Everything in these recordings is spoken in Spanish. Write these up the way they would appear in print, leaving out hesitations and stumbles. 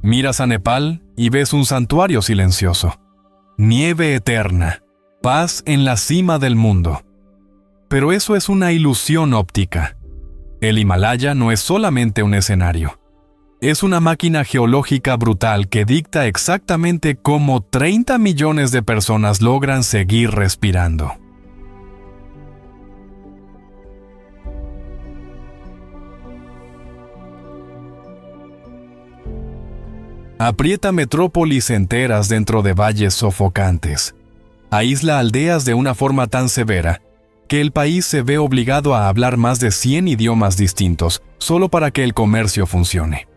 Miras a Nepal y ves un santuario silencioso. Nieve eterna, paz en la cima del mundo. Pero eso es una ilusión óptica. El Himalaya no es solamente un escenario. Es una máquina geológica brutal que dicta exactamente cómo 30 millones de personas logran seguir respirando. Aprieta metrópolis enteras dentro de valles sofocantes. Aísla aldeas de una forma tan severa que el país se ve obligado a hablar más de 100 idiomas distintos solo para que el comercio funcione.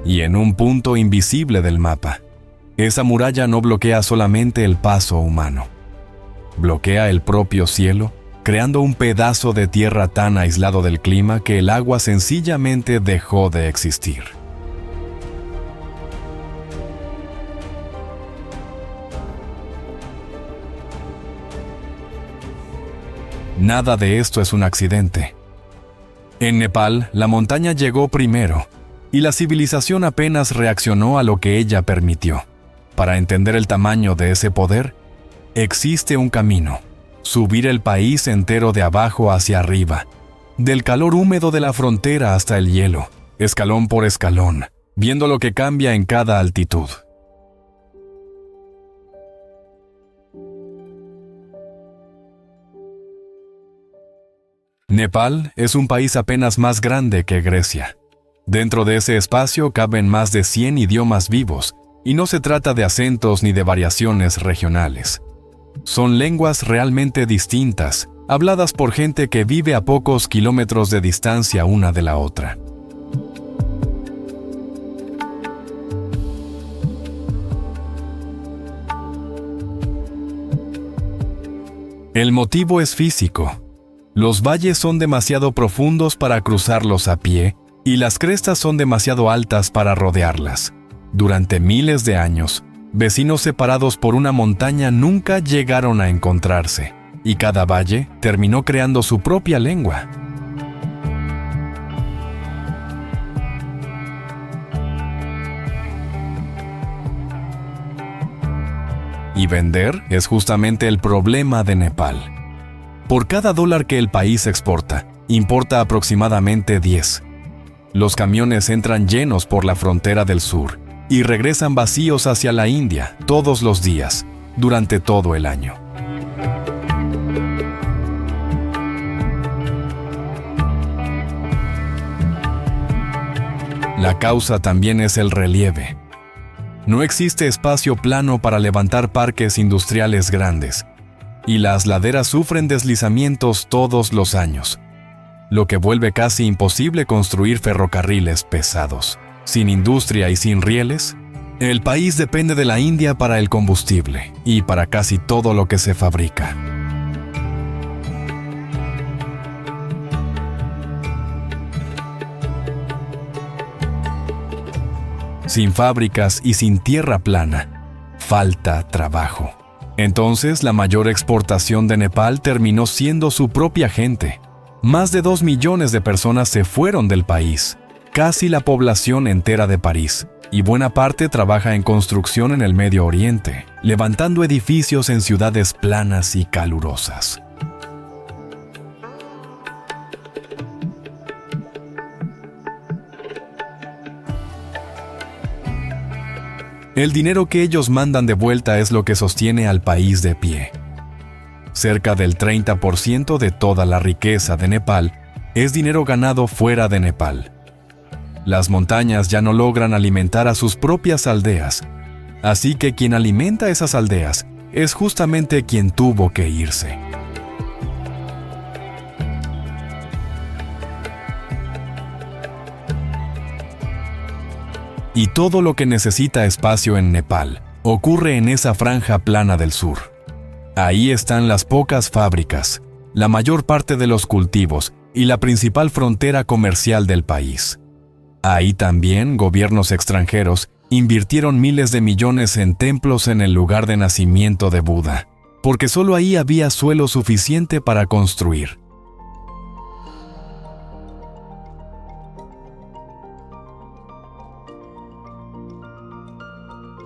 Y en un punto invisible del mapa, esa muralla no bloquea solamente el paso humano. Bloquea el propio cielo, creando un pedazo de tierra tan aislado del clima que el agua sencillamente dejó de existir. Nada de esto es un accidente. En Nepal, la montaña llegó primero, y la civilización apenas reaccionó a lo que ella permitió. Para entender el tamaño de ese poder, existe un camino: subir el país entero de abajo hacia arriba, del calor húmedo de la frontera hasta el hielo, escalón por escalón, viendo lo que cambia en cada altitud. Nepal es un país apenas más grande que Grecia. Dentro de ese espacio caben más de 100 idiomas vivos, y no se trata de acentos ni de variaciones regionales. Son lenguas realmente distintas, habladas por gente que vive a pocos kilómetros de distancia una de la otra. El motivo es físico. Los valles son demasiado profundos para cruzarlos a pie, y las crestas son demasiado altas para rodearlas. Durante miles de años, vecinos separados por una montaña nunca llegaron a encontrarse, y cada valle terminó creando su propia lengua. Y vender es justamente el problema de Nepal. Por cada dólar que el país exporta, importa aproximadamente 10. Los camiones entran llenos por la frontera del sur y regresan vacíos hacia la India todos los días, durante todo el año. La causa también es el relieve. No existe espacio plano para levantar parques industriales grandes, y las laderas sufren deslizamientos todos los años, lo que vuelve casi imposible construir ferrocarriles pesados. Sin industria y sin rieles, el país depende de la India para el combustible y para casi todo lo que se fabrica. Sin fábricas y sin tierra plana, falta trabajo. Entonces, la mayor exportación de Nepal terminó siendo su propia gente. Más de 2 millones de personas se fueron del país, casi la población entera de París, y buena parte trabaja en construcción en el Medio Oriente, levantando edificios en ciudades planas y calurosas. El dinero que ellos mandan de vuelta es lo que sostiene al país de pie. Cerca del 30% de toda la riqueza de Nepal es dinero ganado fuera de Nepal. Las montañas ya no logran alimentar a sus propias aldeas, así que quien alimenta esas aldeas es justamente quien tuvo que irse. Y todo lo que necesita espacio en Nepal ocurre en esa franja plana del sur. Ahí están las pocas fábricas, la mayor parte de los cultivos y la principal frontera comercial del país. Ahí también gobiernos extranjeros invirtieron miles de millones en templos en el lugar de nacimiento de Buda, porque solo ahí había suelo suficiente para construir.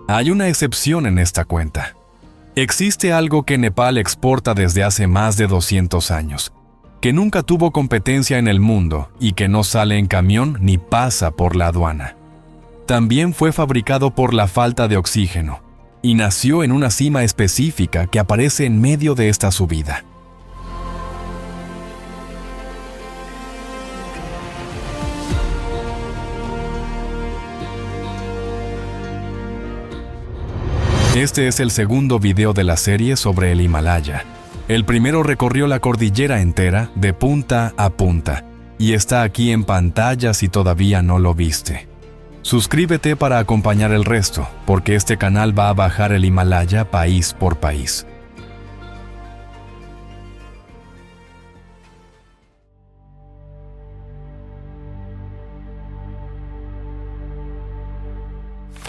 Hay una excepción en esta cuenta. Existe algo que Nepal exporta desde hace más de 200 años, que nunca tuvo competencia en el mundo y que no sale en camión ni pasa por la aduana. También fue fabricado por la falta de oxígeno y nació en una cima específica que aparece en medio de esta subida. Este es el segundo video de la serie sobre el Himalaya. El primero recorrió la cordillera entera, de punta a punta, y está aquí en pantalla si todavía no lo viste. Suscríbete para acompañar el resto, porque este canal va a bajar el Himalaya país por país.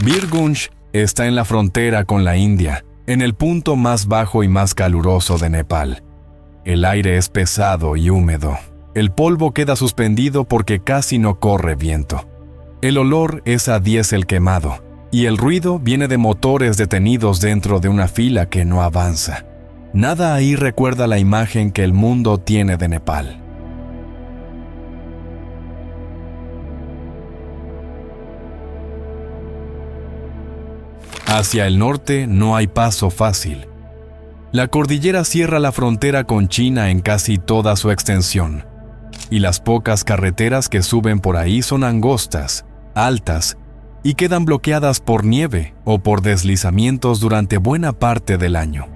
Bir Gunj está en la frontera con la India, en el punto más bajo y más caluroso de Nepal. El aire es pesado y húmedo. El polvo queda suspendido porque casi no corre viento. El olor es a diésel quemado, y el ruido viene de motores detenidos dentro de una fila que no avanza. Nada ahí recuerda la imagen que el mundo tiene de Nepal. Hacia el norte no hay paso fácil. La cordillera cierra la frontera con China en casi toda su extensión, y las pocas carreteras que suben por ahí son angostas, altas, y quedan bloqueadas por nieve o por deslizamientos durante buena parte del año.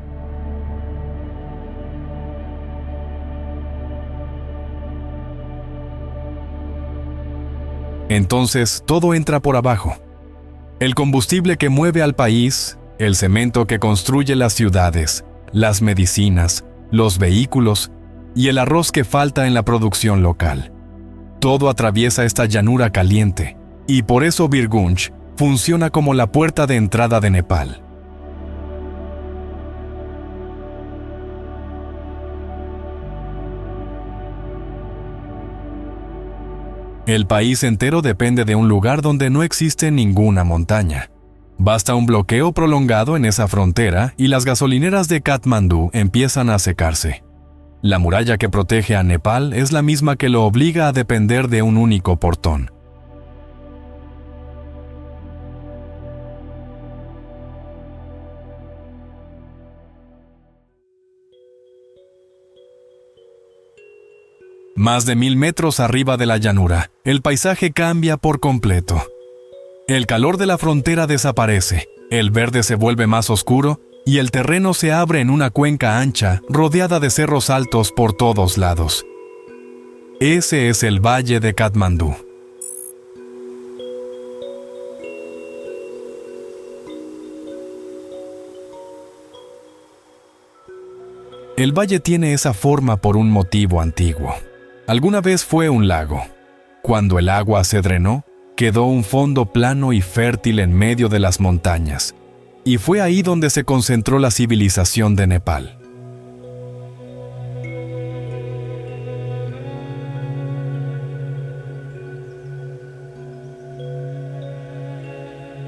Entonces todo entra por abajo. El combustible que mueve al país, el cemento que construye las ciudades, las medicinas, los vehículos y el arroz que falta en la producción local. Todo atraviesa esta llanura caliente, y por eso Bir Gunj funciona como la puerta de entrada de Nepal. El país entero depende de un lugar donde no existe ninguna montaña. Basta un bloqueo prolongado en esa frontera y las gasolineras de Katmandú empiezan a secarse. La muralla que protege a Nepal es la misma que lo obliga a depender de un único portón. Más de 1000 metros arriba de la llanura, el paisaje cambia por completo. El calor de la frontera desaparece, el verde se vuelve más oscuro y el terreno se abre en una cuenca ancha rodeada de cerros altos por todos lados. Ese es el Valle de Katmandú. El valle tiene esa forma por un motivo antiguo. Alguna vez fue un lago. Cuando el agua se drenó, quedó un fondo plano y fértil en medio de las montañas, y fue ahí donde se concentró la civilización de Nepal.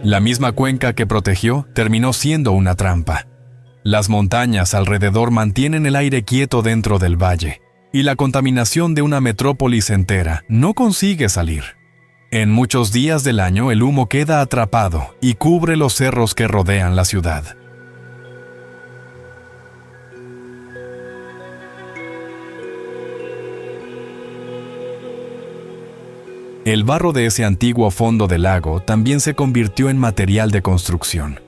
La misma cuenca que protegió terminó siendo una trampa. Las montañas alrededor mantienen el aire quieto dentro del valle, y la contaminación de una metrópolis entera no consigue salir. En muchos días del año el humo queda atrapado y cubre los cerros que rodean la ciudad. El barro de ese antiguo fondo del lago también se convirtió en material de construcción.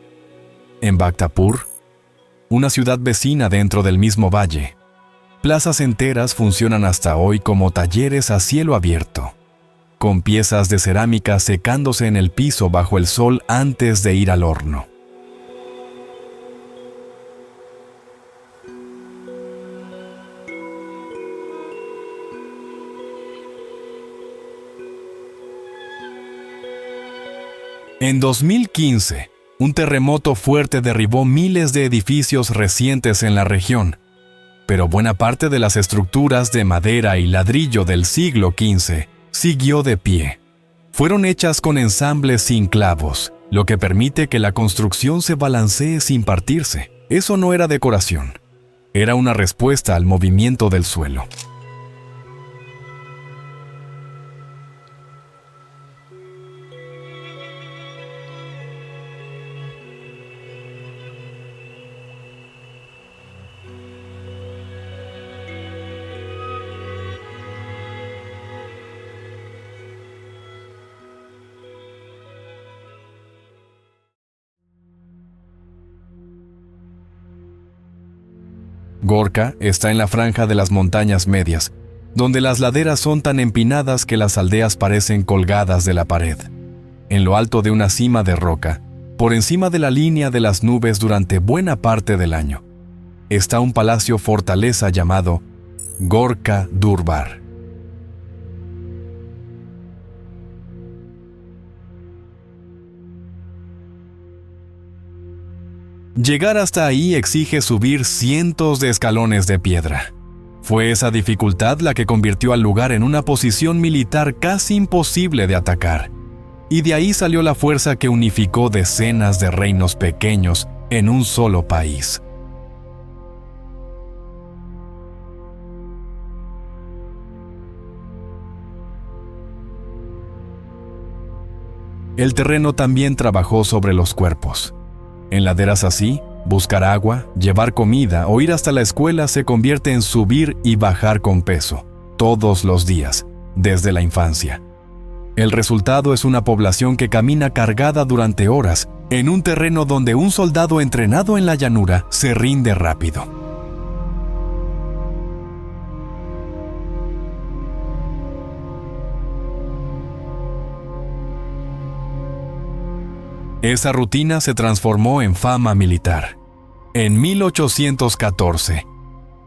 En Bhaktapur, una ciudad vecina dentro del mismo valle, plazas enteras funcionan hasta hoy como talleres a cielo abierto, con piezas de cerámica secándose en el piso bajo el sol antes de ir al horno. En 2015, Un terremoto fuerte derribó miles de edificios recientes en la región, pero buena parte de las estructuras de madera y ladrillo del siglo XV siguió de pie. Fueron hechas con ensambles sin clavos, lo que permite que la construcción se balancee sin partirse. Eso no era decoración, era una respuesta al movimiento del suelo. Gorka está en la franja de las montañas medias, donde las laderas son tan empinadas que las aldeas parecen colgadas de la pared. En lo alto de una cima de roca, por encima de la línea de las nubes durante buena parte del año, está un palacio fortaleza llamado Gorka Durbar. Llegar hasta ahí exige subir cientos de escalones de piedra. Fue esa dificultad la que convirtió al lugar en una posición militar casi imposible de atacar, y de ahí salió la fuerza que unificó decenas de reinos pequeños en un solo país. El terreno también trabajó sobre los cuerpos. En laderas así, buscar agua, llevar comida o ir hasta la escuela se convierte en subir y bajar con peso, todos los días, desde la infancia. El resultado es una población que camina cargada durante horas en un terreno donde un soldado entrenado en la llanura se rinde rápido. Esa rutina se transformó en fama militar. En 1814,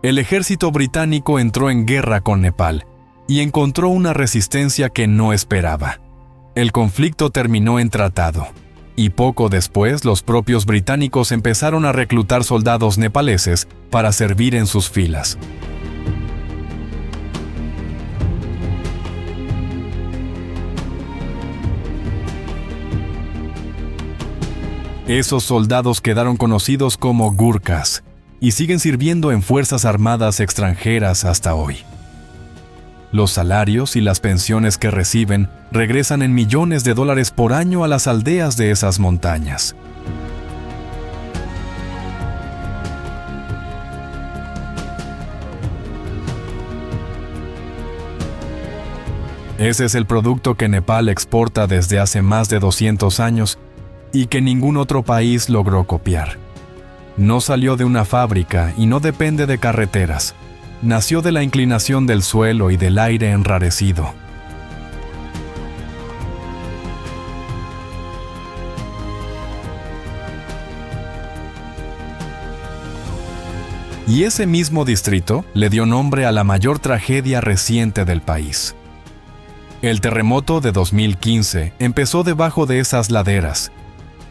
el ejército británico entró en guerra con Nepal y encontró una resistencia que no esperaba. El conflicto terminó en tratado, y poco después los propios británicos empezaron a reclutar soldados nepaleses para servir en sus filas. Esos soldados quedaron conocidos como Gurkhas y siguen sirviendo en fuerzas armadas extranjeras hasta hoy. Los salarios y las pensiones que reciben regresan en millones de dólares por año a las aldeas de esas montañas. Ese es el producto que Nepal exporta desde hace más de 200 años y que ningún otro país logró copiar. No salió de una fábrica y no depende de carreteras. Nació de la inclinación del suelo y del aire enrarecido. Y ese mismo distrito le dio nombre a la mayor tragedia reciente del país. El terremoto de 2015 empezó debajo de esas laderas,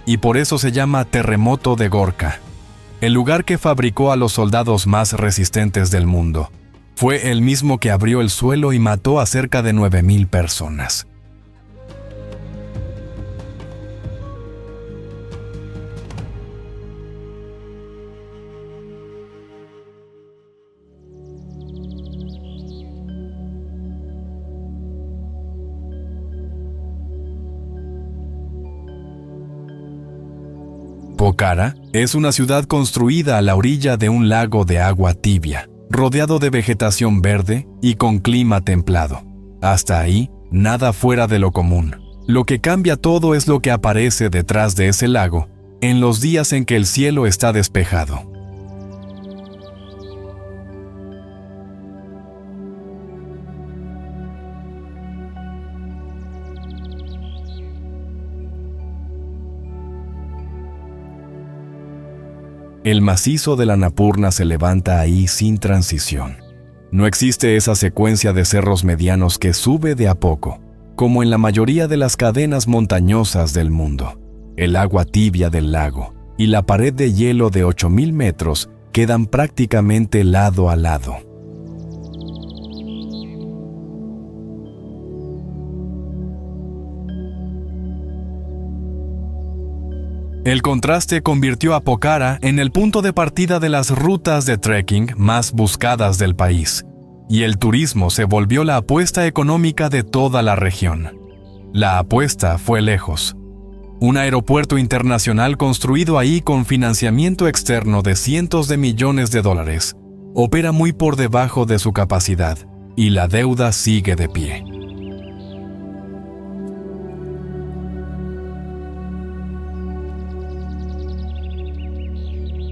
y por eso se llama Terremoto de Gorka, el lugar que fabricó a los soldados más resistentes del mundo. Fue el mismo que abrió el suelo y mató a cerca de 9,000 personas. Pokhara es una ciudad construida a la orilla de un lago de agua tibia, rodeado de vegetación verde y con clima templado. Hasta ahí, nada fuera de lo común. Lo que cambia todo es lo que aparece detrás de ese lago en los días en que el cielo está despejado. El macizo de la Annapurna se levanta ahí sin transición. No existe esa secuencia de cerros medianos que sube de a poco, como en la mayoría de las cadenas montañosas del mundo. el agua tibia del lago y la pared de hielo de 8.000 metros quedan prácticamente lado a lado. El contraste convirtió a Pokhara en el punto de partida de las rutas de trekking más buscadas del país, y el turismo se volvió la apuesta económica de toda la región. La apuesta fue lejos. Un aeropuerto internacional construido ahí con financiamiento externo de cientos de millones de dólares opera muy por debajo de su capacidad, y la deuda sigue de pie.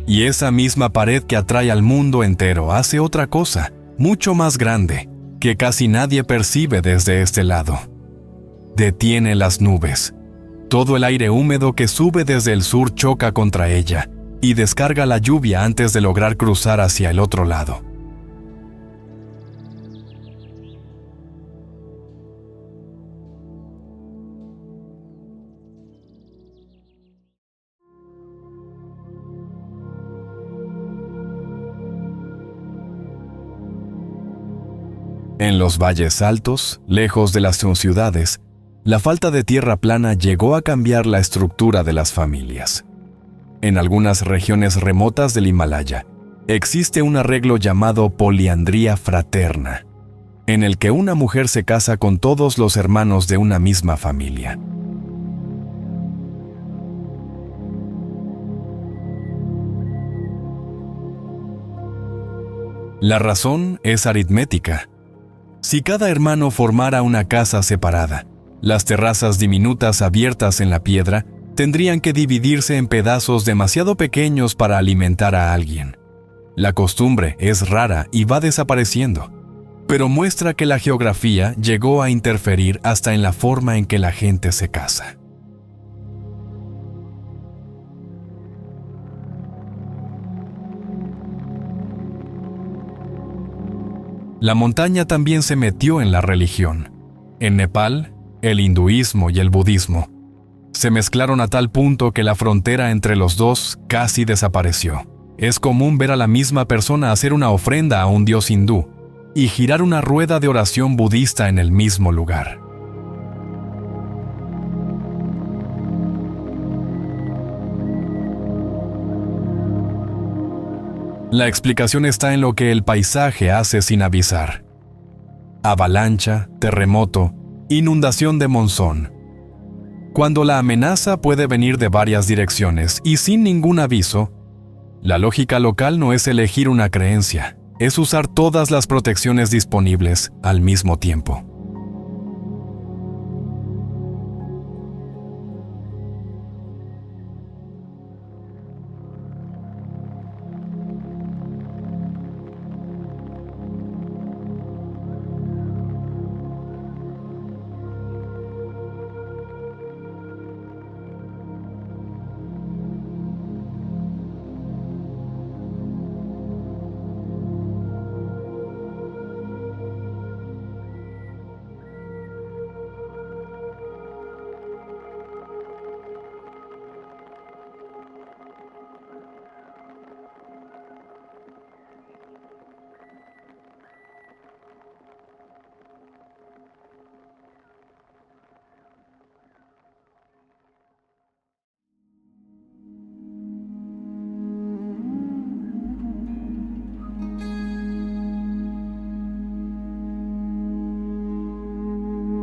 Y esa misma pared que atrae al mundo entero hace otra cosa, mucho más grande, que casi nadie percibe desde este lado. Detiene las nubes. Todo el aire húmedo que sube desde el sur choca contra ella y descarga la lluvia antes de lograr cruzar hacia el otro lado. En los valles altos, lejos de las ciudades, la falta de tierra plana llegó a cambiar la estructura de las familias. En algunas regiones remotas del Himalaya, existe un arreglo llamado poliandría fraterna, en el que una mujer se casa con todos los hermanos de una misma familia. La razón es aritmética. Si cada hermano formara una casa separada, las terrazas diminutas abiertas en la piedra tendrían que dividirse en pedazos demasiado pequeños para alimentar a alguien. La costumbre es rara y va desapareciendo, pero muestra que la geografía llegó a interferir hasta en la forma en que la gente se casa. La montaña también se metió en la religión. En Nepal, el hinduismo y el budismo se mezclaron a tal punto que la frontera entre los dos casi desapareció. Es común ver a la misma persona hacer una ofrenda a un dios hindú y girar una rueda de oración budista en el mismo lugar. La explicación está en lo que el paisaje hace sin avisar. Avalancha, terremoto, inundación de monzón. Cuando la amenaza puede venir de varias direcciones y sin ningún aviso, la lógica local no es elegir una creencia, es usar todas las protecciones disponibles al mismo tiempo.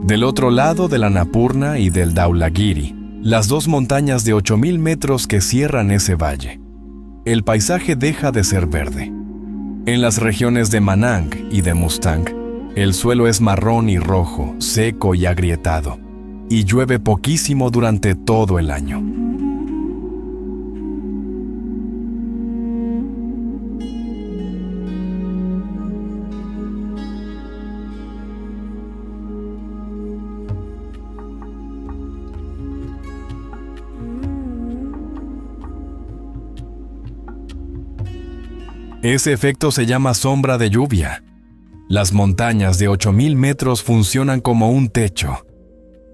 Del otro lado del Annapurna y del Dhaulagiri, las dos montañas de 8.000 metros que cierran ese valle, el paisaje deja de ser verde. En las regiones de Manang y de Mustang, el suelo es marrón y rojo, seco y agrietado, y llueve poquísimo durante todo el año. Ese efecto se llama sombra de lluvia. Las montañas de 8.000 metros funcionan como un techo.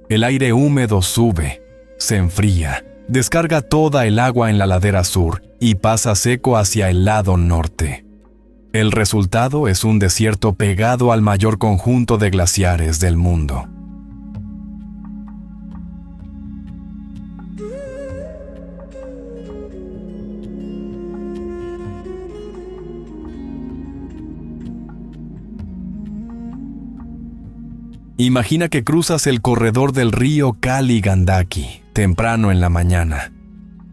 El aire húmedo sube, se enfría, descarga toda el agua en la ladera sur y pasa seco hacia el lado norte. El resultado es un desierto pegado al mayor conjunto de glaciares del mundo. Imagina que cruzas el corredor del río Kali Gandaki temprano en la mañana,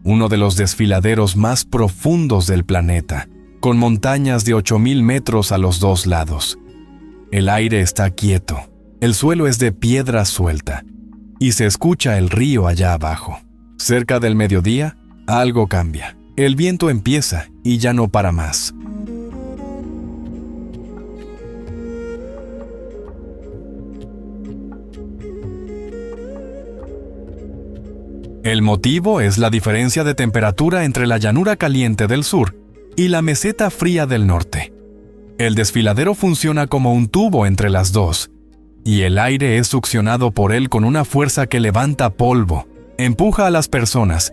uno de los desfiladeros más profundos del planeta, con montañas de 8,000 metros a los dos lados. El aire está quieto, el suelo es de piedra suelta, y se escucha el río allá abajo. Cerca del mediodía, algo cambia. El viento empieza y ya no para más. El motivo es la diferencia de temperatura entre la llanura caliente del sur y la meseta fría del norte. El desfiladero funciona como un tubo entre las dos, y el aire es succionado por él con una fuerza que levanta polvo, empuja a las personas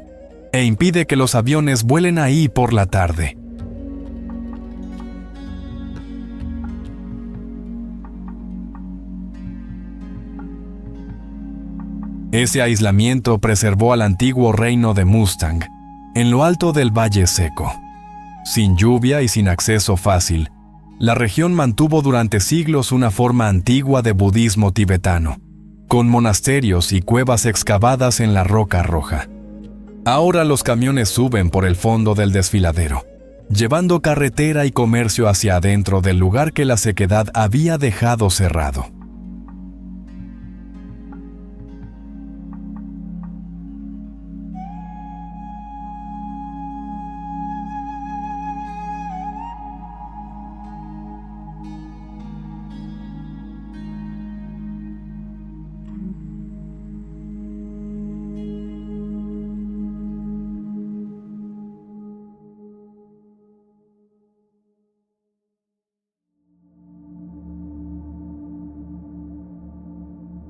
e impide que los aviones vuelen ahí por la tarde. Ese aislamiento preservó al antiguo reino de Mustang, en lo alto del Valle Seco. Sin lluvia y sin acceso fácil, la región mantuvo durante siglos una forma antigua de budismo tibetano, con monasterios y cuevas excavadas en la roca roja. Ahora los camiones suben por el fondo del desfiladero, llevando carretera y comercio hacia adentro del lugar que la sequedad había dejado cerrado.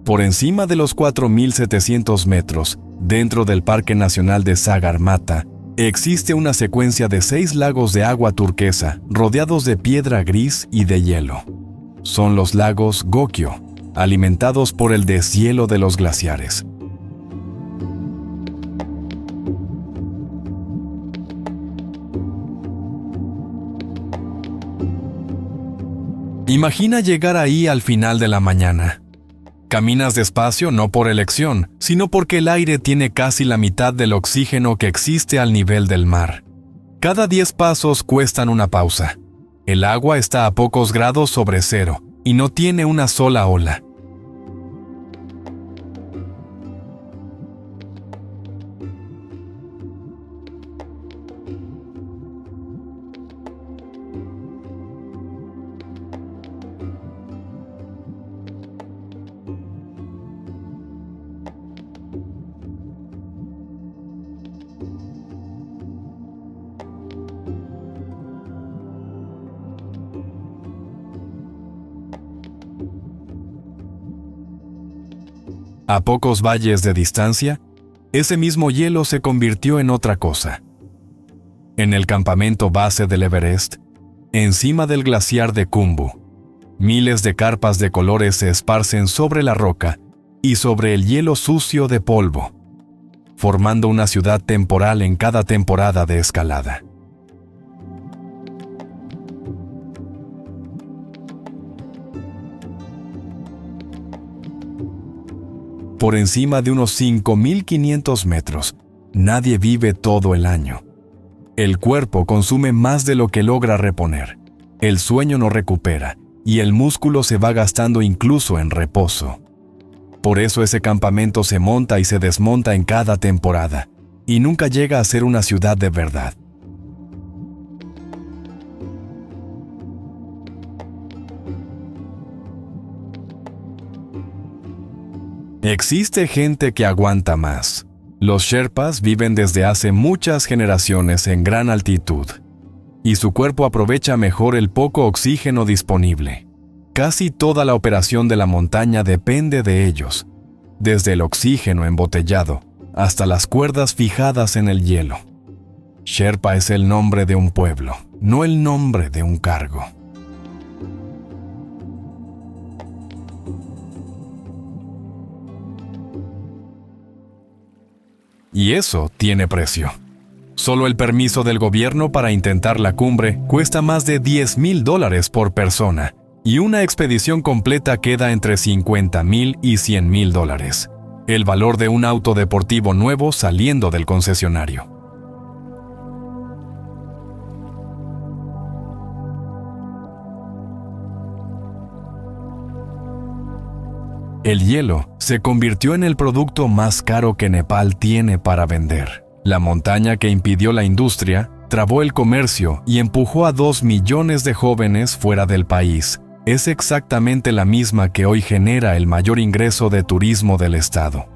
Por encima de los 4,700 metros, dentro del Parque Nacional de Sagarmatha, existe una secuencia de 6 lagos de agua turquesa rodeados de piedra gris y de hielo. Son los lagos Gokyo, alimentados por el deshielo de los glaciares. Imagina llegar ahí al final de la mañana. Caminas despacio no por elección, sino porque el aire tiene casi la mitad del oxígeno que existe al nivel del mar. Cada 10 pasos cuestan una pausa. El agua está a pocos grados sobre cero y no tiene una sola ola. A pocos valles de distancia, ese mismo hielo se convirtió en otra cosa. En el campamento base del Everest, encima del glaciar de Khumbu, miles de carpas de colores se esparcen sobre la roca y sobre el hielo sucio de polvo, formando una ciudad temporal en cada temporada de escalada. Por encima de unos 5,500 metros, nadie vive todo el año. El cuerpo consume más de lo que logra reponer, el sueño no recupera y el músculo se va gastando incluso en reposo. Por eso ese campamento se monta y se desmonta en cada temporada, y nunca llega a ser una ciudad de verdad. Existe gente que aguanta más. Los Sherpas viven desde hace muchas generaciones en gran altitud, y su cuerpo aprovecha mejor el poco oxígeno disponible. Casi toda la operación de la montaña depende de ellos, desde el oxígeno embotellado hasta las cuerdas fijadas en el hielo. Sherpa es el nombre de un pueblo, no el nombre de un cargo. Y eso tiene precio. Solo el permiso del gobierno para intentar la cumbre cuesta más de $10,000 por persona, y una expedición completa queda entre $50,000 y $100,000, el valor de un auto deportivo nuevo saliendo del concesionario. El hielo se convirtió en el producto más caro que Nepal tiene para vender. La montaña que impidió la industria, trabó el comercio y empujó a 2 millones de jóvenes fuera del país. Es exactamente la misma que hoy genera el mayor ingreso de turismo del estado.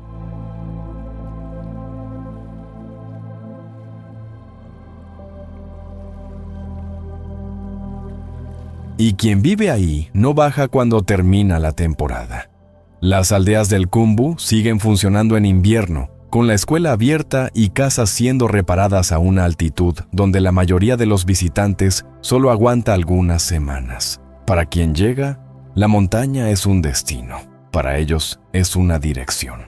Y quien vive ahí no baja cuando termina la temporada. Las aldeas del Khumbu siguen funcionando en invierno, con la escuela abierta y casas siendo reparadas a una altitud donde la mayoría de los visitantes solo aguanta algunas semanas. Para quien llega, la montaña es un destino. Para ellos es una dirección.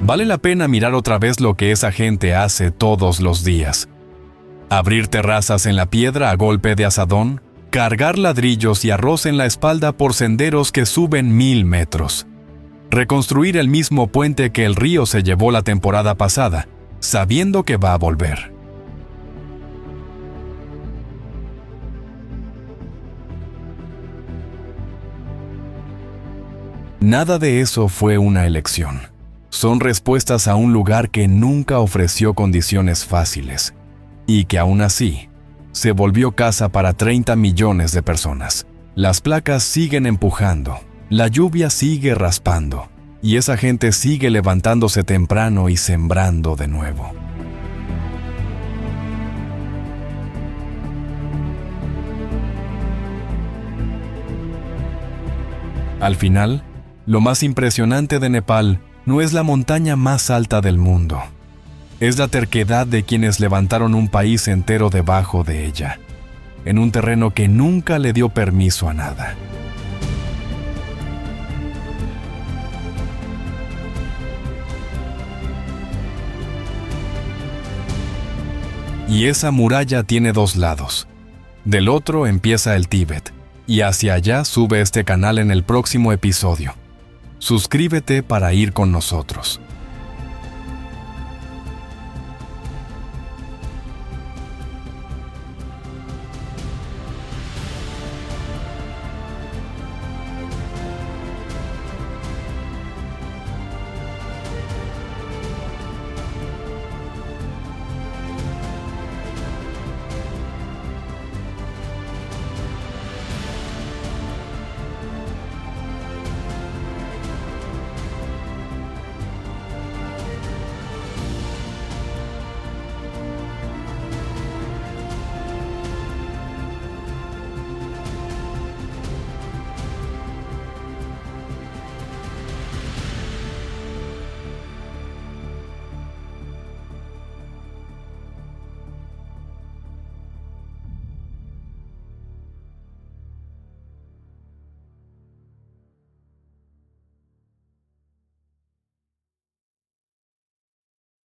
Vale la pena mirar otra vez lo que esa gente hace todos los días. Abrir terrazas en la piedra a golpe de azadón, cargar ladrillos y arroz en la espalda por senderos que suben 1000 metros. Reconstruir el mismo puente que el río se llevó la temporada pasada, sabiendo que va a volver. Nada de eso fue una elección. Son respuestas a un lugar que nunca ofreció condiciones fáciles y que aún así se volvió casa para 30 millones de personas. Las placas siguen empujando, la lluvia sigue raspando y esa gente sigue levantándose temprano y sembrando de nuevo. Al final, lo más impresionante de Nepal no es la montaña más alta del mundo. Es la terquedad de quienes levantaron un país entero debajo de ella, en un terreno que nunca le dio permiso a nada. Y esa muralla tiene 2 lados. Del otro empieza el Tíbet, y hacia allá sube este canal en el próximo episodio. Suscríbete para ir con nosotros.